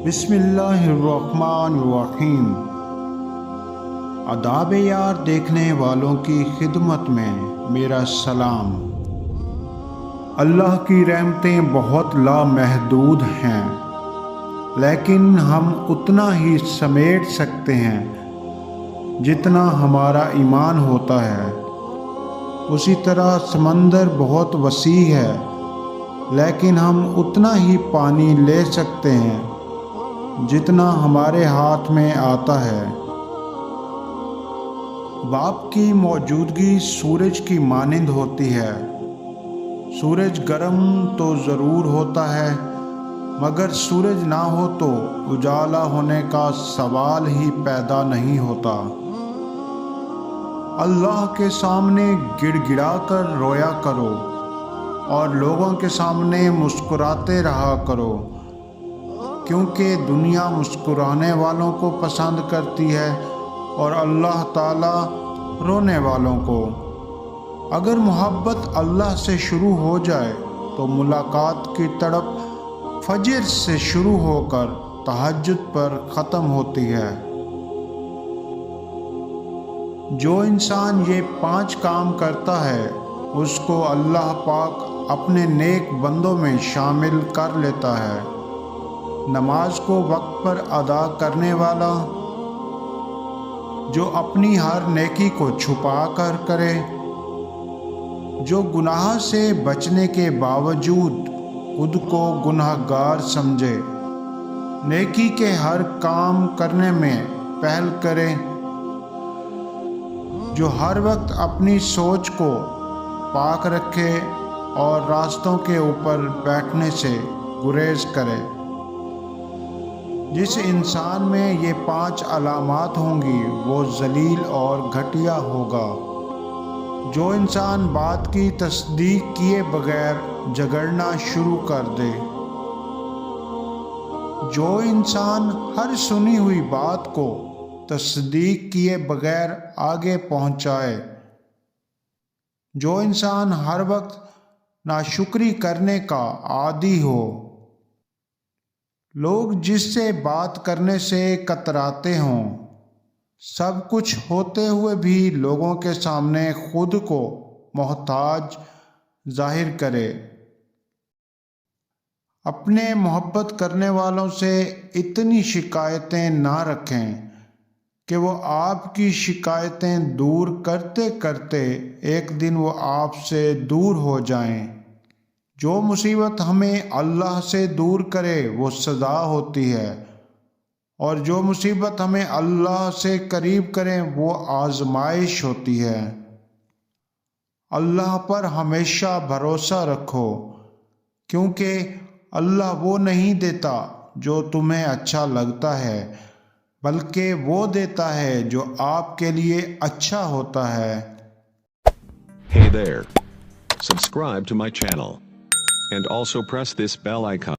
بسم اللہ الرحمن الرحیم۔ آداب یار دیکھنے والوں کی خدمت میں میرا سلام۔ اللہ کی رحمتیں بہت لامحدود ہیں، لیکن ہم اتنا ہی سمیٹ سکتے ہیں جتنا ہمارا ایمان ہوتا ہے۔ اسی طرح سمندر بہت وسیع ہے، لیکن ہم اتنا ہی پانی لے سکتے ہیں جتنا ہمارے ہاتھ میں آتا ہے۔ باپ کی موجودگی سورج کی مانند ہوتی ہے۔ سورج گرم تو ضرور ہوتا ہے، مگر سورج نہ ہو تو اجالا ہونے کا سوال ہی پیدا نہیں ہوتا۔ اللہ کے سامنے گڑ گڑا کر رویا کرو اور لوگوں کے سامنے مسکراتے رہا کرو، کیونکہ دنیا مسکرانے والوں کو پسند کرتی ہے اور اللہ تعالیٰ رونے والوں کو۔ اگر محبت اللہ سے شروع ہو جائے تو ملاقات کی تڑپ فجر سے شروع ہو کر تہجد پر ختم ہوتی ہے۔ جو انسان یہ 5 کام کرتا ہے اس کو اللہ پاک اپنے نیک بندوں میں شامل کر لیتا ہے۔ نماز کو وقت پر ادا کرنے والا، جو اپنی ہر نیکی کو چھپا کر کرے، جو گناہ سے بچنے کے باوجود خود کو گناہ گار سمجھے، نیکی کے ہر کام کرنے میں پہل کرے، جو ہر وقت اپنی سوچ کو پاک رکھے اور راستوں کے اوپر بیٹھنے سے گریز کرے۔ جس انسان میں یہ 5 علامات ہوں گی وہ ذلیل اور گھٹیا ہوگا۔ جو انسان بات کی تصدیق کیے بغیر جھگڑنا شروع کر دے، جو انسان ہر سنی ہوئی بات کو تصدیق کیے بغیر آگے پہنچائے، جو انسان ہر وقت ناشکری کرنے کا عادی ہو، لوگ جس سے بات کرنے سے کتراتے ہوں، سب کچھ ہوتے ہوئے بھی لوگوں کے سامنے خود کو محتاج ظاہر کرے، اپنے محبت کرنے والوں سے اتنی شکایتیں نہ رکھیں کہ وہ آپ کی شکایتیں دور کرتے کرتے ایک دن وہ آپ سے دور ہو جائیں۔ جو مصیبت ہمیں اللہ سے دور کرے وہ سزا ہوتی ہے، اور جو مصیبت ہمیں اللہ سے قریب کرے وہ آزمائش ہوتی ہے۔ اللہ پر ہمیشہ بھروسہ رکھو، کیونکہ اللہ وہ نہیں دیتا جو تمہیں اچھا لگتا ہے، بلکہ وہ دیتا ہے جو آپ کے لیے اچھا ہوتا ہے۔ Hey there. Subscribe to my channel. And also press this bell icon.